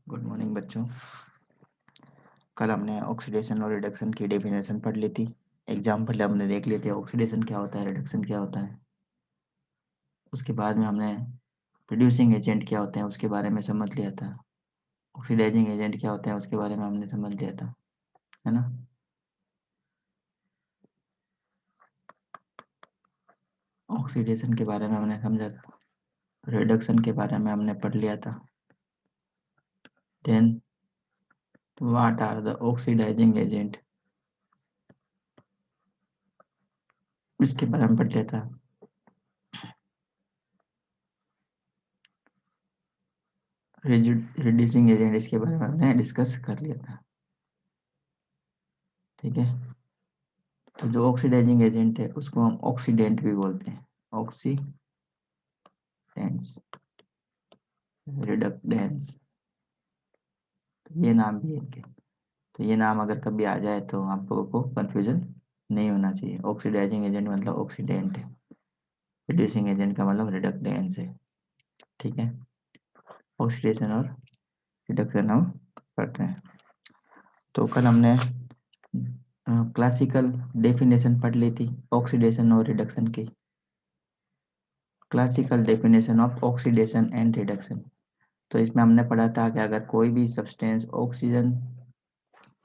Good morning बच्चों। कल हमने ऑक्सीडेशन और रिडक्शन की डेफिनेशन पढ़ ली थी। एग्जाम्पल हमने देख लिए थे, ऑक्सीडेशन क्या होता है, रिडक्शन क्या होता है। उसके बाद में हमने प्रोड्यूसिंग एजेंट क्या होते हैं उसके बारे में समझ लिया था। ऑक्सीडाइजिंग एजेंट क्या होते हैं उसके बारे में हमने समझ लिया था, है ना। ऑक्सीडेशन के बारे में हमने समझा था, रिडक्शन के बारे में हमने पढ़ लिया था। Then what are the oxidising agent, इसके बारे में पढ़ लिया था। रिड्यूसिंग एजेंट, इसके बारे में हमने डिस्कस कर लिया था। ठीक है, तो जो ऑक्सीडाइजिंग एजेंट है उसको हम ऑक्सीडेंट भी बोलते हैं, ऑक्सीडेंट्स, रिडक्टेंस, तो ये नाम भी है इनके। तो ये नाम अगर कभी आ जाए तो आप लोगों को कंफ्यूजन नहीं होना चाहिए। ऑक्सीडाइजिंग एजेंट मतलब ऑक्सीडेंट है, रिड्यूसिंग एजेंट का मतलब रिडक्टेंस है। ठीक है, ऑक्सीडेशन और रिडक्शन हम पढ़ रहे हैं। तो कल हमने क्लासिकल डेफिनेशन पढ़ ली थी ऑक्सीडेशन और रिडक्शन की। Classical definition of oxidation and reduction, तो इसमें हमने पढ़ा था कि अगर कोई भी सब्सटेंस ऑक्सीजन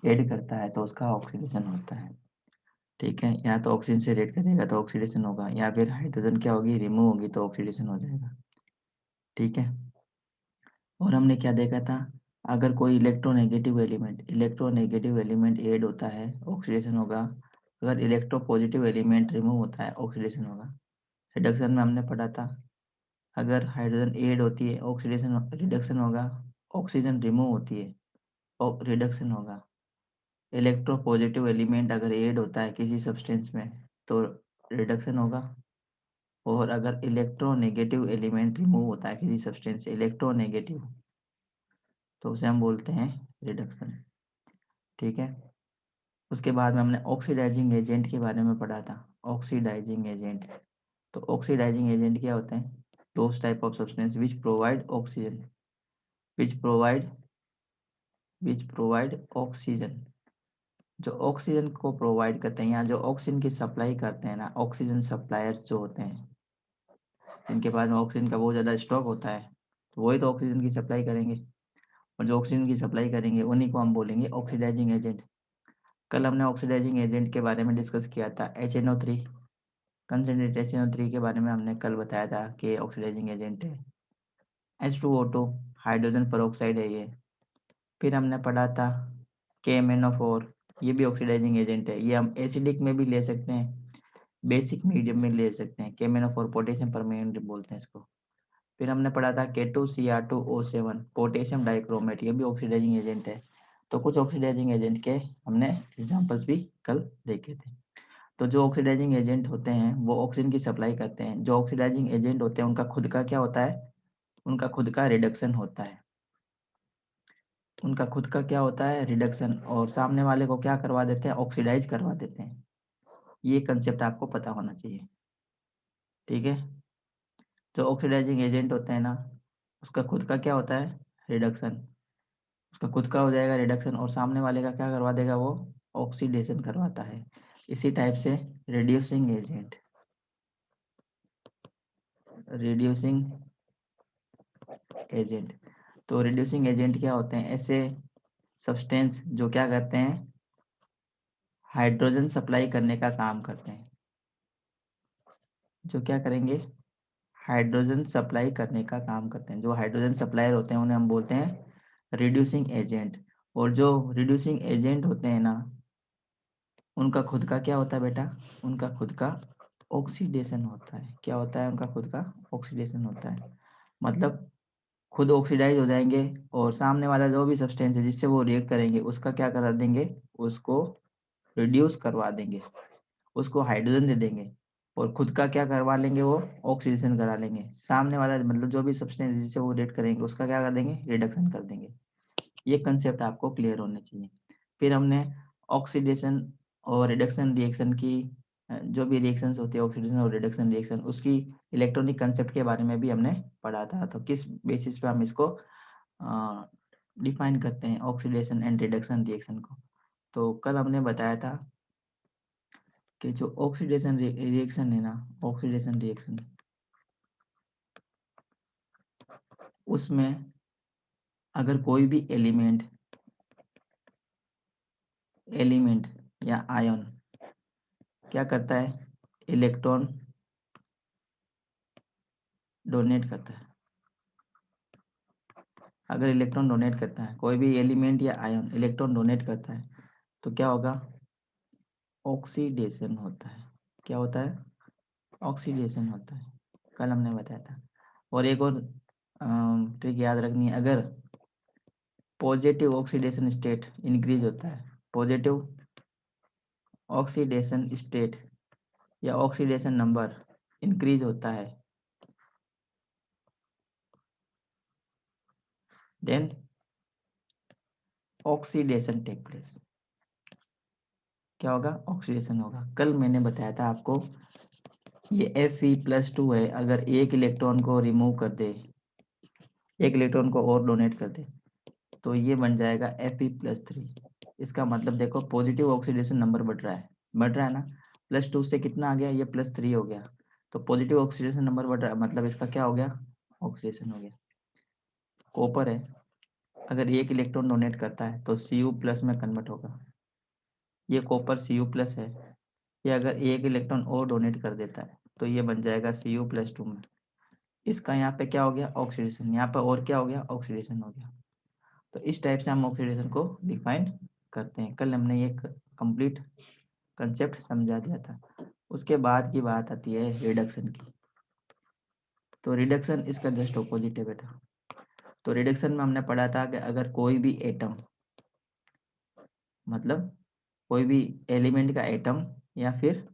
ऐड करता है तो उसका ऑक्सीडेशन होता है। ठीक है, या तो ऑक्सीजन से रेड करेगा तो ऑक्सीडेशन होगा, या फिर हाइड्रोजन क्या होगी, रिमूव होगी तो ऑक्सीडेशन हो जाएगा। ठीक है, और हमने क्या देखा था, अगर कोई इलेक्ट्रोनेगेटिव एलिमेंट ऐड होता है ऑक्सीडेशन होगा, अगर इलेक्ट्रोपॉजिटिव एलिमेंट रिमूव होता है ऑक्सीडेशन होगा। रिडक्शन में हमने पढ़ा था, अगर हाइड्रोजन ऐड होती है ऑक्सीडेशन रिडक्शन होगा, ऑक्सीजन रिमूव होती है और रिडक्शन होगा। इलेक्ट्रोपॉजिटिव एलिमेंट अगर ऐड होता है किसी सब्सटेंस में तो रिडक्शन होगा, और अगर इलेक्ट्रोनेगेटिव एलिमेंट रिमूव होता है किसी सब्सटेंस से, इलेक्ट्रोनेगेटिव, तो उसे हम बोलते हैं रिडक्शन। ठीक है, उसके बाद में हमने ऑक्सीडाइजिंग एजेंट के बारे में पढ़ा था। ऑक्सीडाइजिंग एजेंट, तो ऑक्सीडाइजिंग एजेंट क्या होते हैं, those type of substance which provide oxygen, which provide oxygen, जो ऑक्सीजन को प्रोवाइड करते हैं या जो ऑक्सीजन की सप्लाई करते हैं ना, ऑक्सीजन सप्लायर्स जो होते हैं, जिनके पास में ऑक्सीजन का बहुत ज़्यादा स्टॉक होता है, तो वही तो ऑक्सीजन की सप्लाई करेंगे, और जो ऑक्सीजन की सप्लाई करेंगे उन्हीं को हम बोलेंगे ऑक्सीडाइजिंग एजेंट। कल हमने ऑक्सीडाइजिंग एजेंट के बारे में डिस्कस किया था, HNO3, कंसनट्रेट HNO3 के बारे में हमने कल बताया था कि ऑक्सीडाइजिंग एजेंट है। H2O2 हाइड्रोजन पेरोक्साइड है ये। फिर हमने पढ़ा था KMnO4, ये भी ऑक्सीडाइजिंग एजेंट है। ये हम एसिडिक में भी ले सकते हैं, बेसिक मीडियम में ले सकते हैं। KMnO4 पोटेशियम परमैंगनेट बोलते हैं इसको। फिर हमने पढ़ा था K2Cr2O7 पोटेशियम डाइक्रोमेट, ये भी ऑक्सीडाइजिंग एजेंट है। तो कुछ ऑक्सीडाइजिंग एजेंट के हमने एग्जांपल्स भी कल देखे थे। तो जो ऑक्सीडाइजिंग एजेंट होते हैं वो ऑक्सीजन की सप्लाई करते हैं। जो ऑक्सीडाइजिंग एजेंट होते हैं उनका खुद का क्या होता है, उनका खुद का रिडक्शन होता है, उनका खुद का क्या होता है, रिडक्शन, और सामने वाले को क्या करवा देते हैं, ऑक्सीडाइज करवा देते हैं। ये कंसेप्ट आपको पता होना चाहिए। ठीक है, जो ऑक्सीडाइजिंग एजेंट होते हैं ना, उसका खुद का क्या होता है, रिडक्शन, उसका खुद का हो जाएगा रिडक्शन, और सामने वाले का क्या करवा देगा, वो ऑक्सीडेशन करवाता है। इसी टाइप से रिड्यूसिंग एजेंट, रिड्यूसिंग एजेंट, तो रिड्यूसिंग एजेंट क्या होते हैं, ऐसे सब्सटेंस जो क्या करते हैं, हाइड्रोजन सप्लाई करने का काम करते हैं, जो क्या करेंगे, हाइड्रोजन सप्लाई करने का काम करते हैं। जो हाइड्रोजन सप्लायर होते हैं उन्हें हम बोलते हैं रिड्यूसिंग एजेंट। और जो रिड्यूसिंग एजेंट होते हैं ना, उनका खुद का क्या होता है बेटा, उनका खुद का ऑक्सीडेशन होता है। क्या होता है, उनका खुद का ऑक्सीडेशन होता है, मतलब खुद ऑक्सीडाइज हो जाएंगे, और सामने वाला जो भी सब्सटेंस है जिससे वो रिएक्ट करेंगे उसका क्या करा देंगे, उसको रिड्यूस करवा देंगे, उसको हाइड्रोजन दे देंगे, और खुद का क्या करवा लेंगे, वो ऑक्सीडेशन करा लेंगे। सामने वाला मतलब जो भी सब्सटेंस जिससे वो रिएक्ट करेंगे उसका क्या कर देंगे, रिडक्शन कर देंगे। ये कंसेप्ट आपको क्लियर होने चाहिए। फिर हमने ऑक्सीडेशन और रिडक्शन रिएक्शन की जो भी रिएक्शंस होती है, ऑक्सीडेशन और रिडक्शन रिएक्शन, उसकी इलेक्ट्रॉनिक कंसेप्ट के बारे में भी हमने पढ़ा था। तो किस बेसिस पे हम इसको डिफाइन करते हैं ऑक्सीडेशन एंड रिडक्शन रिएक्शन को। तो कल हमने बताया था कि जो ऑक्सीडेशन रिएक्शन है ना, ऑक्सीडेशन रिएक्शन, उसमें अगर कोई भी एलिमेंट या आयन क्या करता है, इलेक्ट्रॉन डोनेट करता है। अगर इलेक्ट्रॉन डोनेट करता है, कोई भी एलिमेंट या आयन इलेक्ट्रॉन डोनेट करता है, तो क्या होगा, ऑक्सीडेशन होता है। क्या होता है, ऑक्सीडेशन होता है। कल हमने बताया था। और एक और ट्रिक याद रखनी है, अगर पॉजिटिव ऑक्सीडेशन स्टेट इंक्रीज होता है, पॉजिटिव ऑक्सीडेशन स्टेट या ऑक्सीडेशन नंबर इंक्रीज होता है, देन ऑक्सीडेशन टेक प्लेस। क्या होगा, ऑक्सीडेशन होगा। कल मैंने बताया था आपको, ये Fe+2 है, अगर एक इलेक्ट्रॉन को रिमूव कर दे, एक इलेक्ट्रॉन को और डोनेट कर दे, तो ये बन जाएगा Fe+3। इसका मतलब देखो, पॉजिटिव ऑक्सीडेशन नंबर बढ़ रहा है ना, +2 से कितना आ गया, ये +3 हो गया। तो पॉजिटिव ऑक्सीडेशन नंबर बढ़ रहा है, मतलब इसका क्या हो गया, ऑक्सीडेशन हो गया। कॉपर है, अगर एक इलेक्ट्रॉन डोनेट करता है तो Cu+ में कन्वर्ट होगा। ये कॉपर Cu+ है, ये अगर एक इलेक्ट्रॉन और डोनेट कर देता है तो ये बन जाएगा Cu+2 में। इसका यहाँ पे क्या हो गया, ऑक्सीडेशन, यहाँ पे और क्या हो गया, ऑक्सीडेशन हो गया। तो इस टाइप से हम ऑक्सीडेशन को डिफाइन करते हैं। कल हमने ये कंप्लीट कंसेप्ट समझा दिया था। उसके बाद की बात आती है रिडक्शन की। तो रिडक्शन इसका जस्ट ऑपोजिट है बेटा। तो रिडक्शन में हमने पढ़ा था कि अगर कोई भी एटम, मतलब कोई भी एलिमेंट का एटम या फिर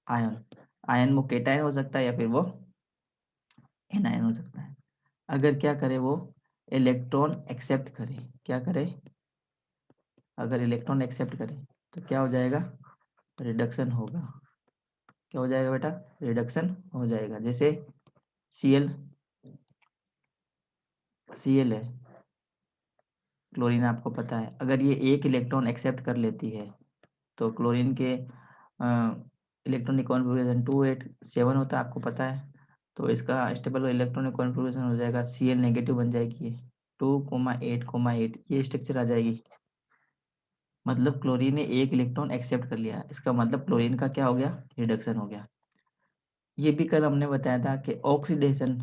आयन, आयन वो केटायन हो सकता है या फिर वो एनायन हो सकता है, अगर क्या करे, वो इलेक्ट्रॉन एक्सेप्ट करे, क्या करे, अगर इलेक्ट्रॉन एक्सेप्ट करे तो क्या हो जाएगा, रिडक्शन होगा। क्या हो जाएगा बेटा, रिडक्शन हो जाएगा। जैसे Cl, Cl है, क्लोरीन आपको पता है, अगर ये एक इलेक्ट्रॉन एक्सेप्ट कर लेती है तो क्लोरीन के इलेक्ट्रॉनिक कॉन्फ़िगरेशन 287 होता है, आपको पता है। तो इसका स्टेबल इलेक्ट्रॉनिक कॉन्फ़िगरेशन हो जाएगा, Cl नेगेटिव बन जाएगी, ये 2,8,8 ये स्ट्रक्चर आ जाएगी। मतलब क्लोरीन ने एक इलेक्ट्रॉन एक्सेप्ट कर लिया, इसका मतलब क्लोरीन का क्या हो गया, रिडक्शन हो गया। ये भी कल हमने बताया था कि ऑक्सीडेशन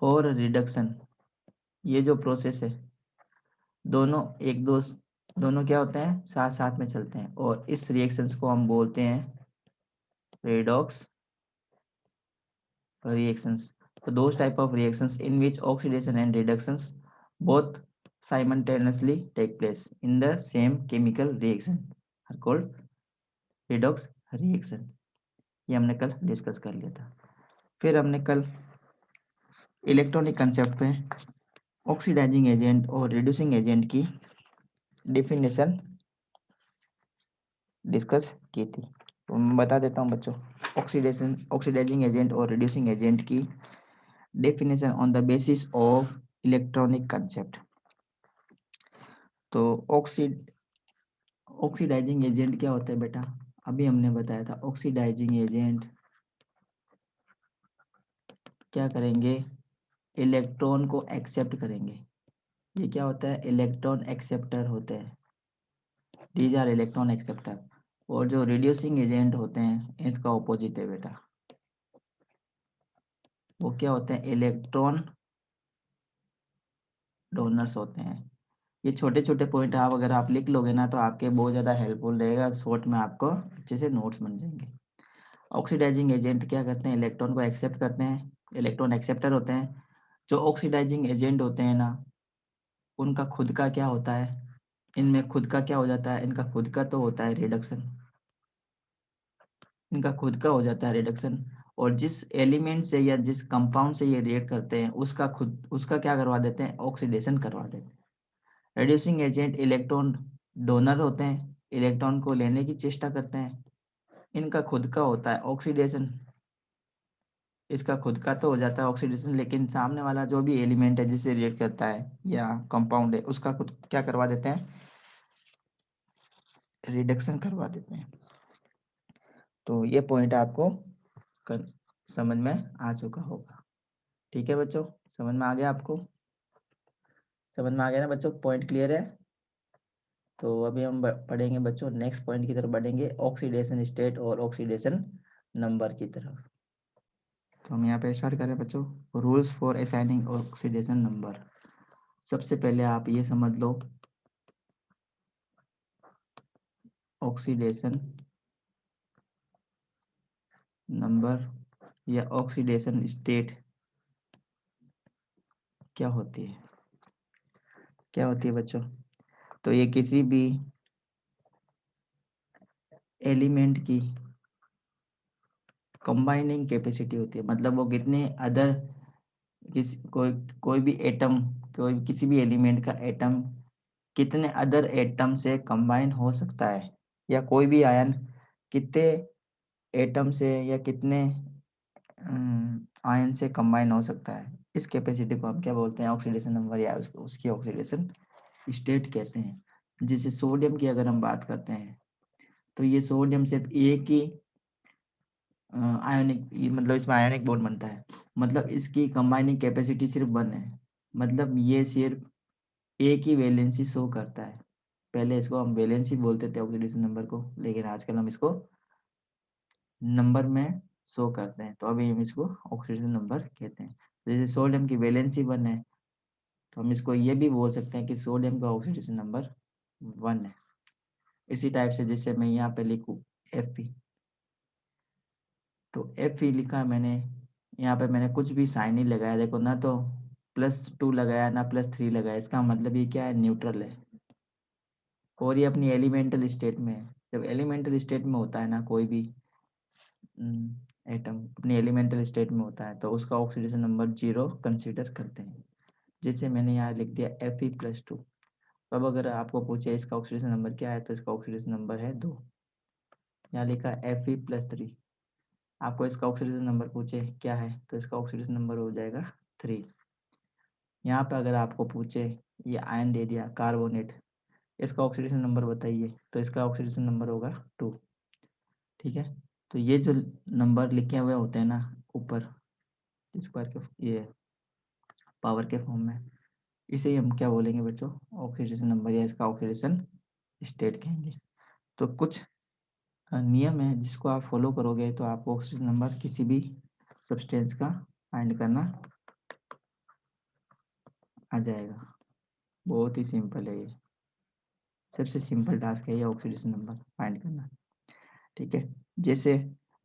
और रिडक्शन, ये जो प्रोसेस है, दोनों एक दो दोनों क्या होते हैं, साथ साथ में चलते हैं, और इस रिएक्शंस को हम बोलते हैं redox reactions. So those type of reactions in which oxidation and reductions both simultaneously take place in the same chemical reaction are called redox reaction. ये हमने कल डिस्कस कर लिया था। फिर हमने कल इलेक्ट्रॉनिक कंसेप्ट पे ऑक्सीडाइजिंग एजेंट और रिड्यूसिंग एजेंट की डिफिनेशन डिस्कस की थी। तो मैं बता देता हूँ बच्चों, ऑक्सीडाइजिंग एजेंट और रिड्यूसिंग एजेंट की definition on the basis of electronic concept. तो ऑक्सीडाइजिंग एजेंट क्या होता है बेटा, अभी हमने बताया था, ऑक्सीडाइजिंग एजेंट क्या करेंगे, इलेक्ट्रॉन को एक्सेप्ट करेंगे। ये क्या होता है, इलेक्ट्रॉन एक्सेप्टर होते हैं, दीज आर इलेक्ट्रॉन एक्सेप्टर। और जो रिड्यूसिंग एजेंट होते हैं, इसका ऑपोजिट है बेटा, वो क्या होते हैं, इलेक्ट्रॉन डोनर्स होते हैं। ये छोटे छोटे पॉइंट आप अगर आप लिख लोगे ना तो आपके बहुत ज़्यादा हेल्पफुल रहेगा, शॉर्ट में आपको अच्छे से नोट्स बन जाएंगे। ऑक्सीडाइजिंग एजेंट क्या करते हैं, इलेक्ट्रॉन को एक्सेप्ट करते हैं, इलेक्ट्रॉन एक्सेप्टर होते हैं। जो ऑक्सीडाइजिंग एजेंट होते हैं ना, उनका खुद का क्या होता है, इनमें खुद का क्या हो जाता है, इनका खुद का तो होता है रिडक्शन, इनका खुद का हो जाता है रिडक्शन। और जिस एलिमेंट से या जिस कंपाउंड से ये रिएक्ट करते हैं, उसका क्या करवा देते हैं, ऑक्सीडेशन करवा देते हैं। रिड्यूसिंग एजेंट इलेक्ट्रॉन डोनर होते हैं, इलेक्ट्रॉन को लेने की चेष्टा करते हैं, इनका खुद का होता है ऑक्सीडेशन। इसका खुद का तो हो जाता है ऑक्सीडेशन, लेकिन सामने वाला जो भी एलिमेंट है जिससे रिएक्ट करता है या कंपाउंड है उसका खुद क्या करवा देते हैं, रिडक्शन करवा देते हैं। तो ये पॉइंट आपको कर, समझ में आ चुका होगा। ठीक है बच्चों, समझ में आ गया आपको? समझ में आ गया ना बच्चों, पॉइंट क्लियर है? तो अभी हम पढ़ेंगे बच्चों, नेक्स्ट पॉइंट की तरफ बढ़ेंगे, ऑक्सीडेशन स्टेट और ऑक्सीडेशन नंबर की तरफ। तो हम यहाँ पे स्टार्ट करें बच्चों, rules for assigning oxidation number. सबसे पहले आप ये समझ लो, ऑक्सीडेशन नंबर या ऑक्सीडेशन स्टेट क्या होती है? क्या होती है बच्चों? तो ये किसी भी एलिमेंट की कंबाइनिंग कैपेसिटी होती है, मतलब वो कितने अदर कोई भी एटम, कोई किसी भी एलिमेंट का एटम कितने अदर एटम से कंबाइन हो सकता है, या कोई भी आयन कितने एटम से या कितने आयन से कंबाइन हो सकता है, इस कैपेसिटी को हम क्या बोलते हैं, ऑक्सीडेशन नंबर या उसकी ऑक्सीडेशन स्टेट कहते हैं। जैसे सोडियम की अगर हम बात करते हैं, तो ये सोडियम सिर्फ एक ही आयोनिक, मतलब इसमें आयोनिक बॉन्ड बनता है, मतलब इसकी कंबाइनिंग कैपेसिटी सिर्फ 1 है, मतलब ये सिर्फ एक ही वैलेंसी शो करता है। पहले इसको हम वैलेंसी बोलते थे ऑक्सीडेशन नंबर को, लेकिन आजकल हम इसको नंबर में शो करते हैं, तो अभी हम इसको ऑक्सीडेशन नंबर कहते हैं। जैसे सोडियम की वैलेंसी 1 है, तो हम इसको ये भी बोल सकते हैं कि सोडियम का ऑक्सीडेशन नंबर 1 है। इसी टाइप से जैसे मैं यहाँ पे लिखूँ Fe, तो Fe लिखा है मैंने, यहाँ पे मैंने कुछ भी साइन नहीं लगाया, देखो ना तो +2 लगाया ना +3 लगाया, इसका मतलब ये क्या है, न्यूट्रल है। और ये अपनी एलिमेंटल स्टेट में है। जब एलिमेंटल स्टेट में होता है ना कोई भी एटम अपनी एलिमेंटल स्टेट में होता है, तो उसका ऑक्सीडेशन नंबर 0 कंसीडर करते हैं। जैसे मैंने यहाँ लिख दिया Fe+2। अब अगर आपको पूछे इसका ऑक्सीडेशन नंबर क्या है, तो इसका ऑक्सीडेशन नंबर है 2। यहाँ लिखा Fe+3, आपको इसका ऑक्सीडेशन नंबर पूछे क्या है, तो इसका ऑक्सीडेशन नंबर हो जाएगा 3। यहाँ पे अगर आपको पूछे ये आयन दे दिया कार्बोनेट, इसका ऑक्सीडेशन नंबर बताइए, तो इसका ऑक्सीडेशन नंबर होगा 2। ठीक है, तो ये जो नंबर लिखे हुए होते हैं ना ऊपर स्क्वायर के, ये पावर के फॉर्म में, इसे ही हम क्या बोलेंगे बच्चों, ऑक्सीडेशन नंबर या इसका ऑक्सीडेशन स्टेट कहेंगे। तो कुछ नियम है जिसको आप फॉलो करोगे तो आपको ऑक्सीजन नंबर किसी भी सब्सटेंस का फाइंड करना आ जाएगा। बहुत ही सिंपल है ये, सबसे सिंपल टास्क है ये ऑक्सीडेशन नंबर फाइंड करना। ठीक है, जैसे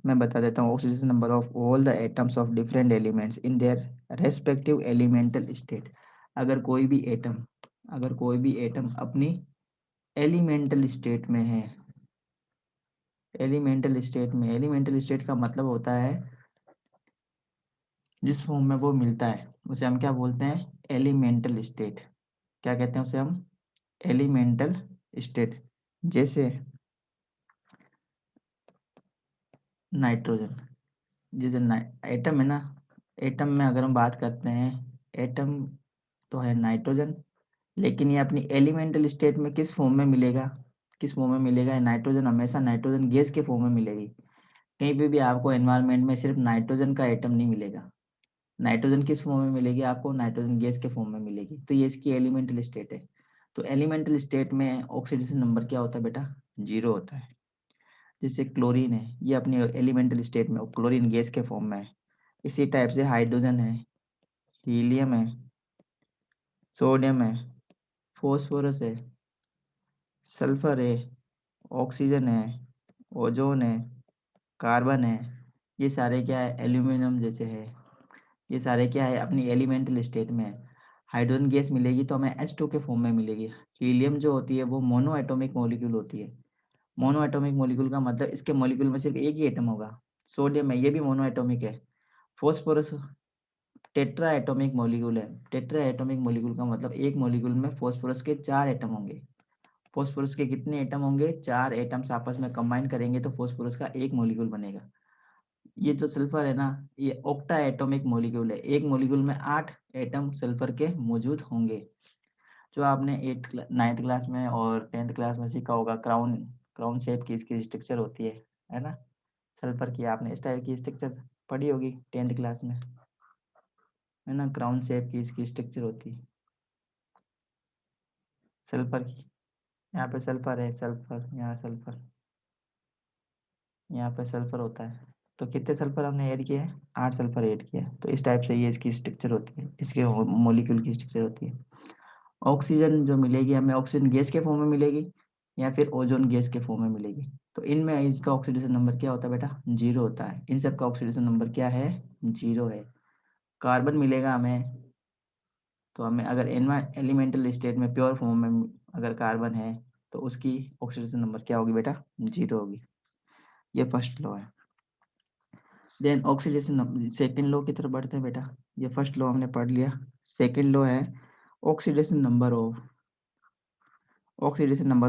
मैं बता देता हूँ, oxidation number of all the atoms of different elements in their respective elemental state. अगर कोई भी एटम, अगर कोई भी एटम अपनी एलिमेंटल स्टेट में है, एलिमेंटल स्टेट में, एलिमेंटल स्टेट का मतलब होता है जिस फॉर्म में वो मिलता है उसे हम क्या बोलते हैं, एलिमेंटल स्टेट। क्या कहते हैं उसे हम, एलिमेंटल स्टेट। जैसे नाइट्रोजन, जैसे एटम है ना, एटम में अगर हम बात करते हैं, एटम तो है नाइट्रोजन, लेकिन ये अपनी एलिमेंटल स्टेट में किस फॉर्म में मिलेगा, किस फॉर्म में मिलेगा, नाइट्रोजन हमेशा नाइट्रोजन गैस के फॉर्म में मिलेगी। कहीं पे भी आपको एनवायरनमेंट में सिर्फ नाइट्रोजन का एटम नहीं मिलेगा। नाइट्रोजन किस फॉर्म में मिलेगी आपको, नाइट्रोजन गैस के फॉर्म में मिलेगी, तो ये इसकी एलिमेंटल स्टेट है। तो एलिमेंटल स्टेट में ऑक्सीडेशन नंबर क्या होता है बेटा, 0 होता है। जैसे क्लोरीन है, ये अपनी एलिमेंटल स्टेट में क्लोरीन गैस के फॉर्म में है। इसी टाइप से हाइड्रोजन है, हीलियम है, सोडियम है, फॉस्फोरस है, सल्फर है, ऑक्सीजन है, ओजोन है, कार्बन है, ये सारे क्या है, एल्यूमिनियम जैसे है, ये सारे क्या है अपनी एलिमेंटल स्टेट में है। हाइड्रोजन गैस मिलेगी तो हमें H2 के फॉर्म में मिलेगी। हीलियम जो होती है वो मोनो एटॉमिक मॉलिक्यूल होती है। मोनो एटॉमिक मॉलिक्यूल का मतलब इसके मॉलिक्यूल में सिर्फ एक ही एटम होगा। सोडियम है, ये भी मोनो एटॉमिक है। फॉस्फोरस टेट्रा एटॉमिक मॉलिक्यूल है। टेट्रा एटॉमिक मॉलिक्यूल का मतलब एक मॉलिक्यूल में फॉस्फोरस के 4 एटम होंगे। फॉस्फोरस के कितने एटम होंगे, 4 एटम्स आपस में कंबाइन करेंगे तो फॉस्फोरस का एक मॉलिक्यूल बनेगा। ये जो सल्फर है ना, ये ऑक्टा एटॉमिक मॉलिक्यूल है। एक मॉलिक्यूल में 8 एटम सल्फर के मौजूद होंगे। जो आपने 9th क्लास में और 10th क्लास में सीखा होगा, क्राउन क्राउन शेप की इसकी स्ट्रक्चर होती है ना? सल्फर की आपने इस टाइप की स्ट्रक्चर पढ़ी होगी 10th क्लास में, है ना? क्राउन शेप की इसकी स्ट्रक्चर होती है सल्फर की। यहाँ पे सल्फर है, सल्फर, यहाँ सल्फर, यहाँ पे सल्फर होता है। तो कितने सल्फर हमने ऐड किए हैं? 8 सल्फर ऐड किया है। तो इस टाइप से ये इसकी स्ट्रक्चर होती है, इसके मॉलिक्यूल की स्ट्रक्चर होती है। ऑक्सीजन जो मिलेगी हमें, ऑक्सीजन गैस के फॉर्म में मिलेगी या फिर ओजोन गैस के फॉर्म में मिलेगी। तो इनमें इसका ऑक्सीडेशन नंबर क्या होता है बेटा? 0 होता है। इन सब का ऑक्सीडेशन नंबर क्या है? 0 है। कार्बन मिलेगा हमें, तो हमें अगर एलिमेंटल स्टेट में प्योर फॉर्म में अगर कार्बन है तो उसकी ऑक्सीडेशन नंबर क्या होगी बेटा? 0 होगी। ये फर्स्ट लॉ है। देन ऑक्सीडेशन सेकंड लॉ की तरफ बढ़ते हैं बेटा। ये फर्स्ट लॉ हमने पढ़ लिया। सेकंड लॉ है oxidation number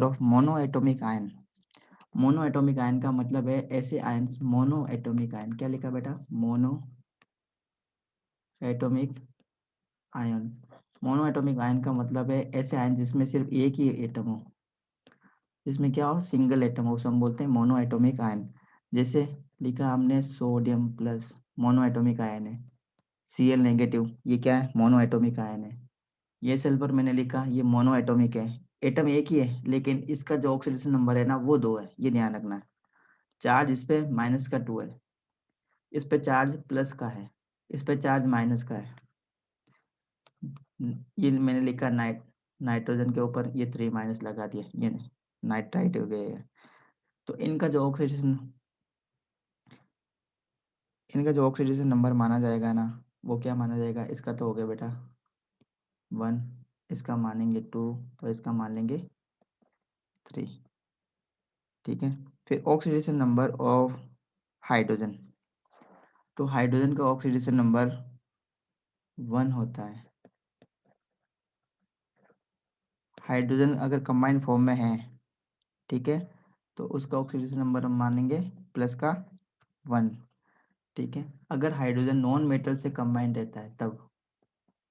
of mono atomic ion. Mono atomic ion का मतलब है ऐसे आयन्स, मोनो एटॉमिक आयन। क्या लिखा बेटा? Mono atomic ion. Mono atomic ion का मतलब है ऐसे आयन जिसमें सिर्फ एक ही एटम हो, जिसमें क्या हो? सिंगल एटम हो, उसे हम बोलते हैं मोनो एटॉमिक आयन। जैसे लिखा हमने sodium plus, mono atomic ion है। Cl नेगेटिव, ये क्या है? मोनो एटॉमिक आयन है। ये सल्फर मैंने लिखा, ये मोनो एटॉमिक है। एटम एक ही है लेकिन इसका जो ऑक्सीडेशन नंबर है ना वो 2 है, ये ध्यान रखना है। चार्ज इस पे -2 है, इस पे चार्ज प्लस का है, इस पे चार्ज माइनस का है। ये मैंने लिखा नाइट्रोजन के ऊपर ये 3 माइनस लगा दिया, ये नाइट्राइट हो गया है। तो इनका जो ऑक्सीडेशन नंबर माना जाएगा ना, वो क्या माना जाएगा? इसका तो हो गया बेटा 1, इसका मानेंगे 2 और इसका मान लेंगे 3। ठीक है। फिर ऑक्सीडेशन नंबर ऑफ हाइड्रोजन। तो हाइड्रोजन का ऑक्सीडेशन नंबर 1 होता है। हाइड्रोजन अगर कंबाइंड फॉर्म में है, ठीक है, तो उसका ऑक्सीडेशन नंबर हम मानेंगे प्लस का 1। ठीक है। अगर हाइड्रोजन नॉन मेटल से कंबाइंड रहता है तब,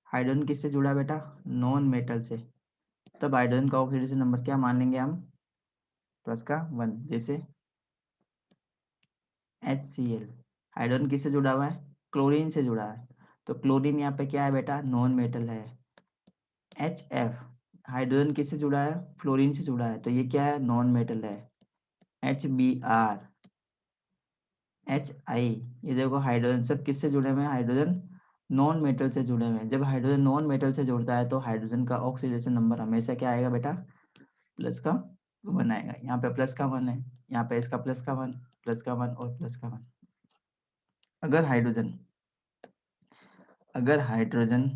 हाइड्रोजन किससे जुड़ा है बेटा? नॉन मेटल से, तब हाइड्रोजन का ऑक्सीडेशन नंबर क्या मान लेंगे हम? प्लस का 1। जैसे HCl, हाइड्रोजन किससे जुड़ा हुआ है? क्लोरीन से जुड़ा है। तो क्लोरीन यहाँ पे क्या है बेटा? नॉन मेटल है। HF, हाइड्रोजन किससे जुड़ा है? फ्लोरीन से जुड़ा है, तो ये क्या है? नॉन मेटल है। HBr, HI, ये देखो हाइड्रोजन सब किससे जुड़े हुए हैं? हाइड्रोजन नॉन मेटल से जुड़े हुए हैं। जब हाइड्रोजन नॉन मेटल से जुड़ता है तो हाइड्रोजन का ऑक्सीडेशन नंबर हमेशा क्या आएगा बेटा? प्लस का 1 आएगा। यहाँ पे प्लस का 1 है, यहाँ पे इसका प्लस का 1, प्लस का 1 और प्लस का 1। अगर हाइड्रोजन अगर हाइड्रोजन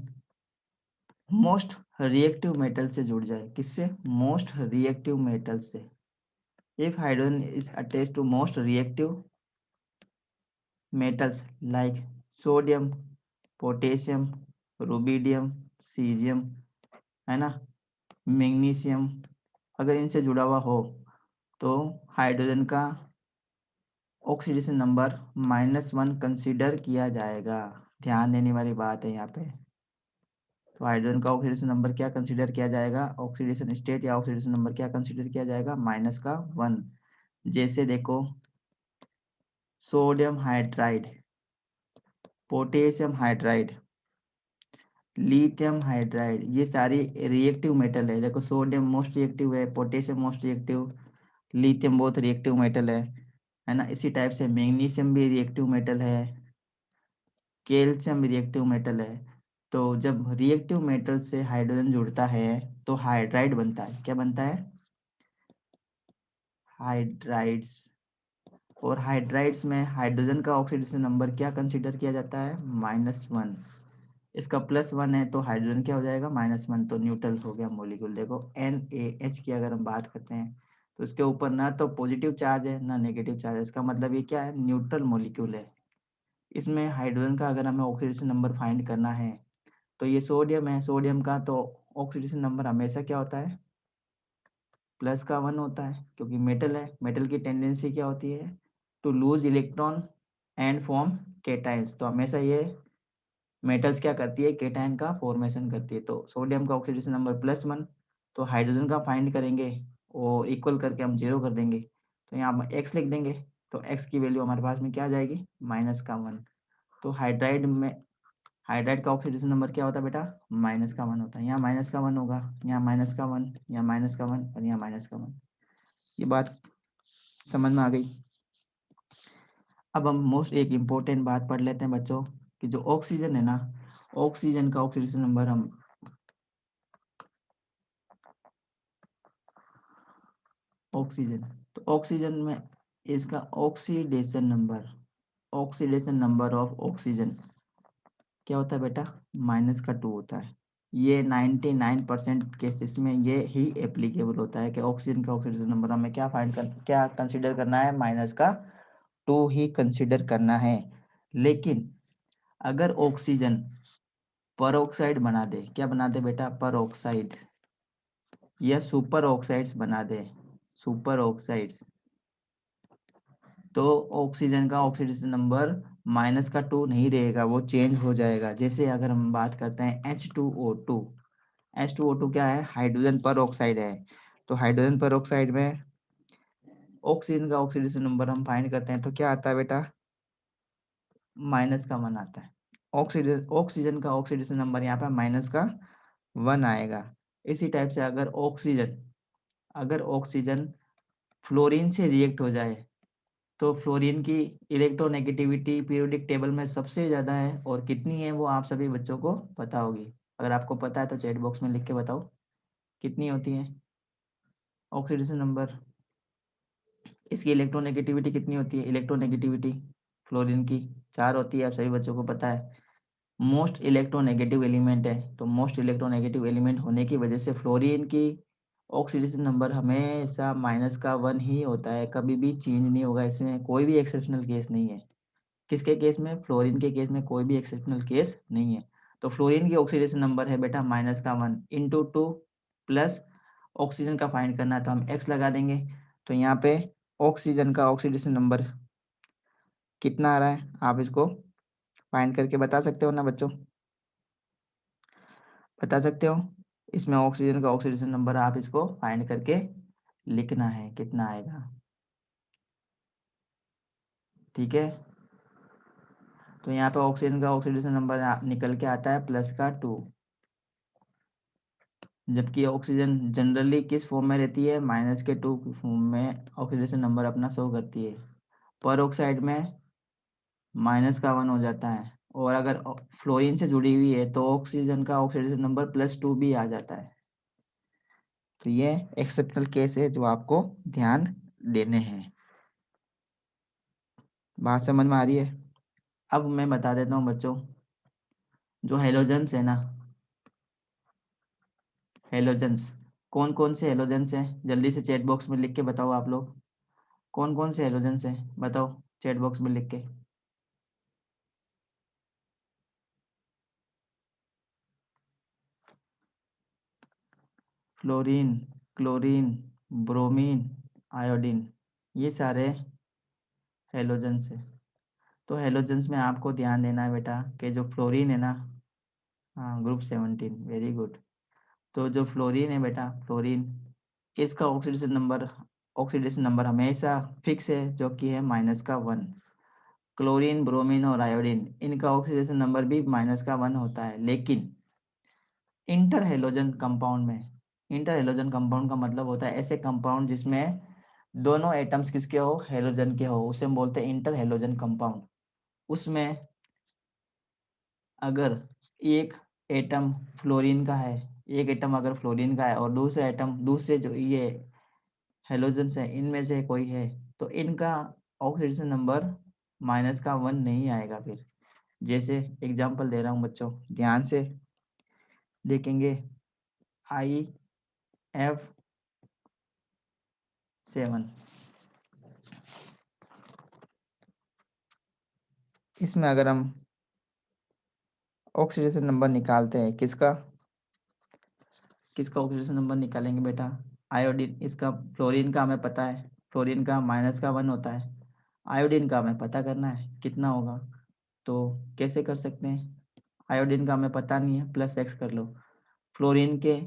मोस्ट रिएक्टिव मेटल से जुड़ जाए, किससे? मोस्ट रिएक्टिव मेटल से। If hydrogen is attached to most reactive metals like sodium, potassium, rubidium, caesium, है ना, मैग्नीशियम, अगर इनसे जुड़ा हुआ हो तो हाइड्रोजन का ऑक्सीडेशन नंबर -1 कंसीडर किया जाएगा। ध्यान देने वाली बात है यहाँ पे। तो हाइड्रोजन का ऑक्सीडेशन नंबर क्या कंसीडर किया जाएगा? ऑक्सीडेशन स्टेट या ऑक्सीडेशन नंबर क्या कंसीडर किया जाएगा? -1। जैसे देखो, sodium hydride, potassium hydride, lithium hydride, ये सारी रिएक्टिव मेटल है। देखो सोडियम मोस्ट रिएक्टिव है, पोटेशियम मोस्ट रिएक्टिव, लिथियम बहुत रिएक्टिव मेटल है ना। इसी टाइप से मैग्नीशियम भी रिएक्टिव मेटल है, कैल्शियम भी रिएक्टिव मेटल है। तो जब रिएक्टिव मेटल से हाइड्रोजन जुड़ता है तो हाइड्राइड बनता है। क्या बनता है? हाइड्राइड्स। और हाइड्राइड्स में हाइड्रोजन का ऑक्सीडेशन नंबर क्या कंसीडर किया जाता है? -1। इसका +1 है तो हाइड्रोजन क्या हो जाएगा? -1, तो न्यूट्रल हो गया मॉलिक्यूल। देखो NaH की अगर हम बात करते हैं तो इसके ऊपर ना तो पॉजिटिव चार्ज है ना नेगेटिव चार्ज है। इसका मतलब ये क्या है? न्यूट्रल मॉलिक्यूल है। इसमें हाइड्रोजन का अगर हमें ऑक्सीडेशन नंबर फाइंड करना है तो ये सोडियम है, सोडियम का तो ऑक्सीडेशन नंबर हमेशा क्या होता है? प्लस का 1 होता है, क्योंकि मेटल है। मेटल की टेंडेंसी क्या होती है? To lose electron and form cations. तो हमेशा ये मेटल्स क्या करती है, केटायन का फॉर्मेशन करती है। तो सोडियम का ऑक्सीडेशन नंबर +1, तो हाइड्रोजन का फाइंड करेंगे और इक्वल करके हम 0 कर देंगे, तो यहाँ हम x लिख देंगे। तो x की वैल्यू हमारे पास में क्या आ जाएगी, -1। तो हाइड्राइड का ऑक्सीडेशन नंबर क्या होता है बेटा, -1 होता है। यहाँ -1 होगा, यहाँ -1, यहाँ -1 और यहाँ -1। ये बात समझ में आ गई। अब हम मोस्ट एक इम्पोर्टेंट बात पढ़ लेते हैं बच्चों, कि जो ऑक्सीजन है ना, ऑक्सीजन का ऑक्सीडेशन नंबर हम ऑक्सीजन, तो ऑक्सीजन में इसका ऑक्सीडेशन नंबर ऑफ ऑक्सीजन क्या होता है बेटा, -2 होता है। ये 99% केसेस में ये ही एप्लीकेबल होता है कि ऑक्सीजन का ऑक्सीडेशन नंबर हमें क्या कंसीडर करना है, -2 ही कंसीडर करना है। लेकिन अगर ऑक्सीजन परऑक्साइड बना दे, क्या बना दे बेटा, परऑक्साइड, या सुपर ऑक्साइड्स बना दे, सुपर ऑक्साइड्स, तो ऑक्सीजन का ऑक्सीडेशन नंबर -2 नहीं रहेगा, वो चेंज हो जाएगा। जैसे अगर हम बात करते हैं H2O2, H2O2 क्या है, हाइड्रोजन पर ऑक्साइड है। तो हाइड्रोजन पर ऑक्साइड में ऑक्सीजन का ऑक्सीडेशन नंबर हम फाइंड करते हैं, तो क्या आता है बेटा, -1 आता है। ऑक्सीजन का ऑक्सीडेशन नंबर यहाँ पे -1 आएगा। इसी टाइप से अगर ऑक्सीजन फ्लोरीन से रिएक्ट हो जाए, तो फ्लोरीन की इलेक्ट्रोनेगेटिविटी पीरियोडिक टेबल में सबसे ज़्यादा है, और कितनी है वो आप सभी बच्चों को पता होगी। अगर आपको पता है तो चैट बॉक्स में लिख के बताओ कितनी होती है ऑक्सीडेशन नंबर। इसकी इलेक्ट्रोनेगेटिविटी कितनी होती है, इलेक्ट्रोनेगेटिविटी फ्लोरीन की 4 होती है, आप सभी बच्चों को पता है। मोस्ट इलेक्ट्रोनेगेटिव एलिमेंट है, तो मोस्ट इलेक्ट्रोनेगेटिव एलिमेंट होने की वजह से फ्लोरीन की ऑक्सीडेशन नंबर हमेशा -1 ही होता है, कभी भी चेंज नहीं होगा। इसमें कोई भी एक्सेप्शनल केस नहीं है। किसके केस में, फ्लोरीन के केस में कोई भी एक्सेप्शनल केस नहीं है। तो फ्लोरीन की ऑक्सीडेशन नंबर है बेटा -1 इंटू 2, प्लस ऑक्सीजन का फाइंड करना है तो हम x लगा देंगे। तो यहाँ पे ऑक्सीजन का ऑक्सीडेशन नंबर कितना आ रहा है, आप इसको फाइंड करके बता सकते हो ना बच्चों, बता सकते हो। इसमें ऑक्सीजन का ऑक्सीडेशन नंबर आप इसको फाइंड करके लिखना है, कितना आएगा, ठीक है। तो यहाँ पे ऑक्सीजन का ऑक्सीडेशन नंबर निकल के आता है +2, जबकि ऑक्सीजन जनरली किस फॉर्म में रहती है, -2 फॉर्म में ऑक्सीडेशन नंबर अपना शो करती है। पर ऑक्साइड में -1 हो जाता है, और अगर फ्लोरीन से जुड़ी हुई है तो ऑक्सीजन का ऑक्सीडेशन नंबर +2 भी आ जाता है। तो ये एक्सेप्शनल केस है जो आपको ध्यान देने हैं। बात समझ में आ रही है। अब मैं बता देता हूँ बच्चों, जो हेलोजेंस है ना, हेलोजेंस, कौन कौन से हेलोजेंस हैं, जल्दी से चैट बॉक्स में लिख के बताओ आप लोग, कौन कौन से हेलोजेंस हैं बताओ चैट बॉक्स में लिख के। फ्लोरीन, क्लोरीन, ब्रोमीन, आयोडीन, ये सारे हेलोजेंस है। तो हेलोजेंस में आपको ध्यान देना है बेटा कि जो फ्लोरीन है ना, हाँ ग्रुप 17, वेरी गुड। तो जो फ्लोरीन है बेटा, फ्लोरीन, इसका ऑक्सीडेशन नंबर हमेशा फिक्स है, जो कि है -1। क्लोरीन, ब्रोमीन और आयोडीन, इनका ऑक्सीडेशन नंबर भी -1 होता है। लेकिन इंटर हेलोजन कंपाउंड में, इंटर हेलोजन कंपाउंड का मतलब होता है ऐसे कंपाउंड जिसमें दोनों एटम्स किसके हो, हेलोजन के हो, उसे हम बोलते हैं इंटर हेलोजन कंपाउंड। उसमें अगर एक एटम फ्लोरीन का है, एक एटम अगर फ्लोरीन का है और दूसरा एटम, दूसरे जो ये हेलोजेंस है इनमें से कोई है, तो इनका ऑक्सीडेशन नंबर -1 नहीं आएगा फिर। जैसे एग्जांपल दे रहा हूँ बच्चों, ध्यान से देखेंगे, IF7, इसमें अगर हम ऑक्सीडेशन नंबर निकालते हैं, किसका किसका ऑक्सीडेशन नंबर निकालेंगे बेटा, आयोडीन, इसका फ्लोरीन का हमें पता है, फ्लोरीन का -1 होता है। आयोडीन का हमें पता करना है कितना होगा, तो कैसे कर सकते हैं? आयोडीन का हमें पता नहीं है, प्लस एक्स कर लो। फ्लोरीन के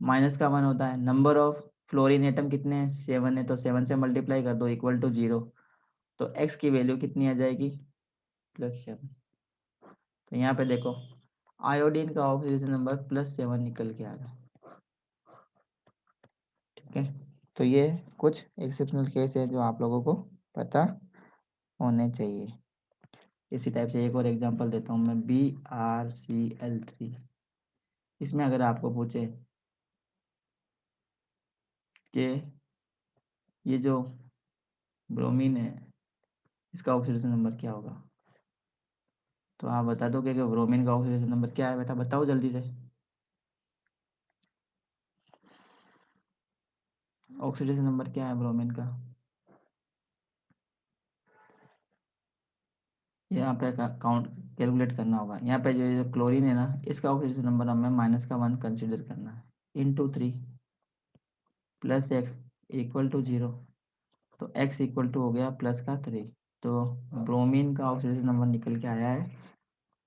माइनस का 1 होता है। नंबर ऑफ फ्लोरीन एटम कितने हैं? 7 है, तो 7 से मल्टीप्लाई कर दो इक्वल टू 0। तो एक्स की वैल्यू कितनी आ जाएगी? +7। तो यहाँ पे देखो आयोडीन का ऑक्सीजन नंबर +7 निकल के आ रहा है। ठीक है, तो ये कुछ एक्सेप्शनल केस है जो आप लोगों को पता होने चाहिए। इसी टाइप से एक और एग्जांपल देता हूँ मैं, BrCl3। इसमें अगर आपको पूछे कि ये जो ब्रोमीन है इसका ऑक्सीडेशन नंबर क्या होगा, तो आप बता दो कि ब्रोमीन का ऑक्सीडेशन नंबर क्या है? बेटा बताओ जल्दी से। ऑक्सीडेशन नंबर क्या है ब्रोमीन का? यहाँ पे काउंट कैलकुलेट करना होगा। यहाँ पे जो क्लोरीन है ना, इसका ऑक्सीडेशन नंबर हमें -1 कंसिडर करना है, into 3 plus X equal to 0। तो x इक्वल टू हो गया +3। तो ब्रोमीन का ऑक्सीडेशन नंबर निकल के आया है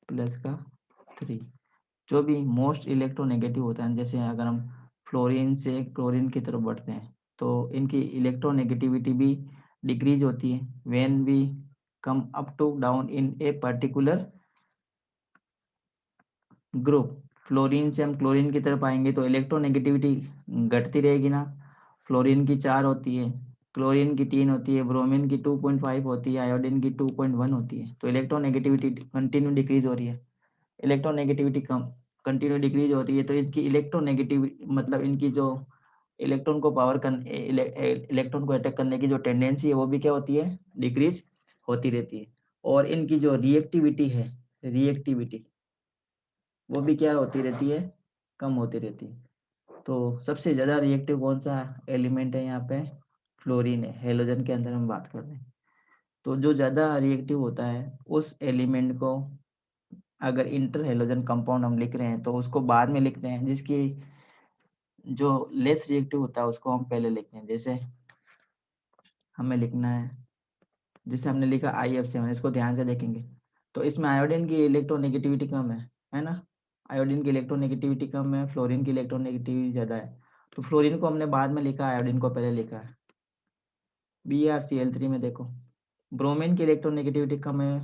+3। जो भी मोस्ट इलेक्ट्रोनेगेटिव होता है, जैसे अगर हम फ्लोरीन से क्लोरीन की तरफ बढ़ते हैं तो इनकी इलेक्ट्रोनेगेटिविटी भी डिक्रीज होती है when we come up to down in a particular group. Fluorine से हम क्लोरीन की तरफ आएंगे तो इलेक्ट्रोनेगेटिविटी घटती रहेगी ना। फ्लोरीन की 4 होती है, क्लोरीन की 3 होती है, ब्रोमीन की 2.5 होती है, आयोडीन की 2.1 होती है। तो इलेक्ट्रोनेगेटिविटी कंटिन्यू डिक्रीज हो रही है। इलेक्ट्रोनेगेटिविटी कम कंटिन्यू डिक्रीज हो रही है, तो इसकी इलेक्ट्रोनेगेटिव मतलब इनकी जो इलेक्ट्रॉन को पावर कर इलेक्ट्रॉन को अटैक करने की जो टेंडेंसी है वो भी क्या होती है? डिक्रीज होती रहती है। और इनकी जो रिएक्टिविटी है, रिएक्टिविटी वो भी क्या होती रहती है? कम होती रहती है। तो सबसे ज़्यादा रिएक्टिव कौन सा एलिमेंट है यहाँ पे? फ्लोरीन है। हेलोजन के अंदर हम बात कर रहे हैं। तो जो ज़्यादा रिएक्टिव होता है उस एलिमेंट को अगर इंटर हेलोजन कंपाउंड हम लिख रहे हैं तो उसको बाद में लिखते हैं, जिसकी जो लेस रिएक्टिव होता है उसको हम पहले लिखते हैं। जैसे हमें लिखना है, जैसे हमने लिखा IF7, इसको ध्यान से देखेंगे तो इसमें आयोडीन की इलेक्ट्रोनेगेटिविटी कम है ना? आयोडीन की इलेक्ट्रोनेगेटिविटी कम है, फ्लोरीन की इलेक्ट्रोनेगेटिविटी ज़्यादा है। तो फ्लोरीन को हमने बाद में लिखा, आयोडीन को पहले लिखा है। BrCl3 में देखो ब्रोमीन की इलेक्ट्रोनेगेटिविटी कम है,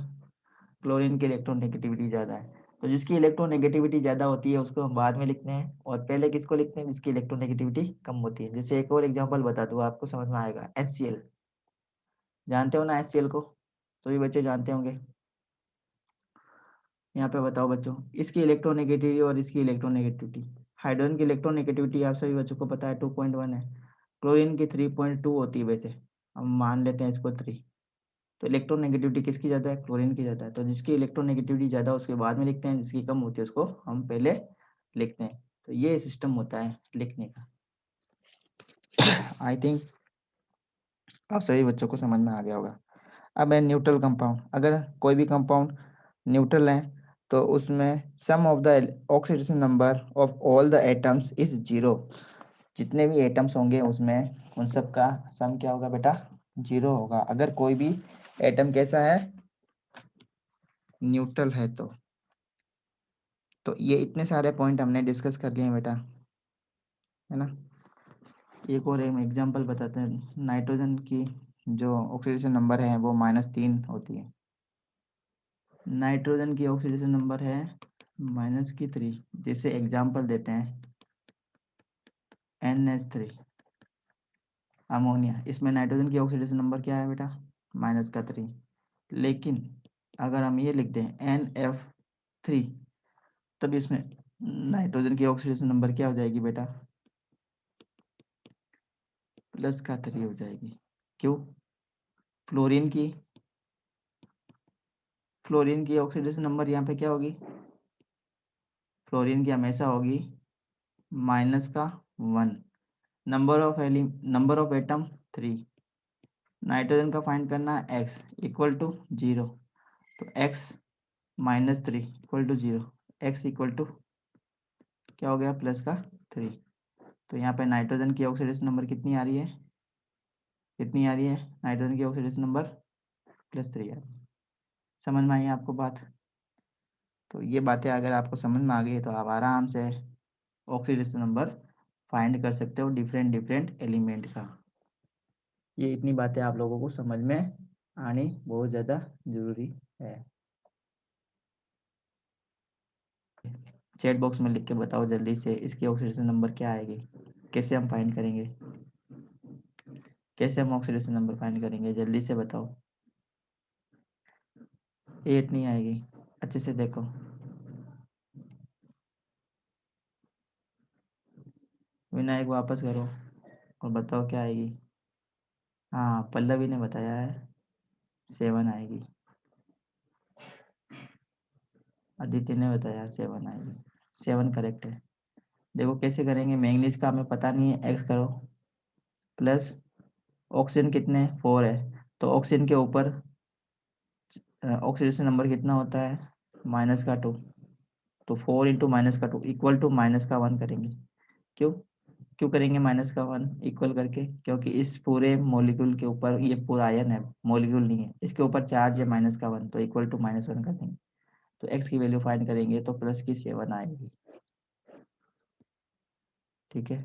क्लोरीन की इलेक्ट्रोनेगेटिविटी ज़्यादा है। तो जिसकी इलेक्ट्रोनेगेटिविटी ज़्यादा होती है उसको हम बाद में लिखते हैं और पहले किसको लिखते हैं? जिसकी इलेक्ट्रोनेगेटिविटी कम होती है। जैसे एक और एग्जांपल बता दूँ आपको समझ में आएगा। HCl जानते हो ना? HCl को सभी बच्चे जानते होंगे। यहाँ पे बताओ बच्चों, इसकी इलेक्ट्रोनेगेटिविटी और इसकी इलेक्ट्रोनेगेटिविटी। हाइड्रोजन की इलेक्ट्रोनेगेटिविटी आप सभी बच्चों को पता है 2.1 है। क्लोरीन की 3.2 होती है, वैसे हम मान लेते हैं इसको 3। तो इलेक्ट्रोनेगेटिविटी किसकी ज़्यादा है? क्लोरीन की ज़्यादा है। तो जिसकी इलेक्ट्रोनेगेटिविटी ज़्यादा है उसके बाद में लिखते हैं, जिसकी कम होती है उसको हम पहले लिखते हैं। तो ये सिस्टम होता है लिखने का। आई थिंक आप सभी बच्चों को समझ में आ गया होगा। अब है न्यूट्रल कंपाउंड। अगर कोई भी कंपाउंड न्यूट्रल है तो उसमें sum of the oxidation number of all the atoms is 0। जितने भी एटम्स होंगे उसमें उन सब का सम क्या होगा बेटा? 0 होगा। अगर कोई भी एटम कैसा है? न्यूट्रल है। तो ये इतने सारे पॉइंट हमने डिस्कस कर लिए हैं बेटा, है ना? एक और एग्जांपल बताते हैं। नाइट्रोजन की जो ऑक्सीडेशन नंबर है वो -3 होती है। नाइट्रोजन की ऑक्सीडेशन नंबर है -3। जैसे एग्जांपल देते हैं NH3 अमोनिया, इसमें नाइट्रोजन की ऑक्सीडेशन नंबर क्या है बेटा? -3। लेकिन अगर हम ये लिख दें NF3 तब इसमें नाइट्रोजन की ऑक्सीडेशन नंबर क्या हो जाएगी बेटा? +3 हो जाएगी। क्यों? फ्लोरीन की ऑक्सीडेशन नंबर यहाँ पे क्या होगी? फ्लोरीन की हमेशा होगी -1। Number of atom 3। नाइट्रोजन का फाइंड करना है x इक्वल टू 0। तो x -3 equal to 0। x equal to क्या हो गया? +3। तो यहाँ पे नाइट्रोजन की ऑक्सीडेशन नंबर कितनी आ रही है? कितनी आ रही है नाइट्रोजन की ऑक्सीडेशन नंबर? +3 आएगी। समझ में आई आपको बात? तो ये बातें अगर आपको समझ में आ गई तो आप आराम से ऑक्सीडेशन नंबर फाइंड कर सकते हो डिफरेंट डिफरेंट एलिमेंट का। ये इतनी बातें आप लोगों को समझ में आनी बहुत ज़्यादा ज़रूरी है। चैट बॉक्स में लिख के बताओ जल्दी से इसकी ऑक्सीडेशन नंबर क्या आएगी, कैसे हम फाइंड करेंगे, कैसे हम ऑक्सीडेशन नंबर फाइंड करेंगे, जल्दी से बताओ। 8 नहीं आएगी, अच्छे से देखो। विनायक वापस करो और बताओ क्या आएगी। हाँ, पल्लवी ने बताया है 7 आएगी। अदिति ने बताया 7 आएगी। 7 करेक्ट है। देखो कैसे करेंगे, मैंगनीज का हमें पता नहीं है, एक्स करो प्लस ऑक्सीजन कितने 4 है, तो ऑक्सीजन के ऊपर ऑक्सीडेशन नंबर कितना होता है -2, तो 4 इंटू -2 इक्वल टू -1 करेंगे। क्यों क्यों करेंगे -1 इक्वल करके, क्योंकि इस पूरे मॉलिक्यूल के ऊपर ये पूरा आयन है, मॉलिक्यूल नहीं है, इसके ऊपर चार्ज है -1, तो इक्वल टू -1 कर देंगे। तो एक्स की वैल्यू फाइंड करेंगे तो प्लस की 7 आएगी। ठीक है।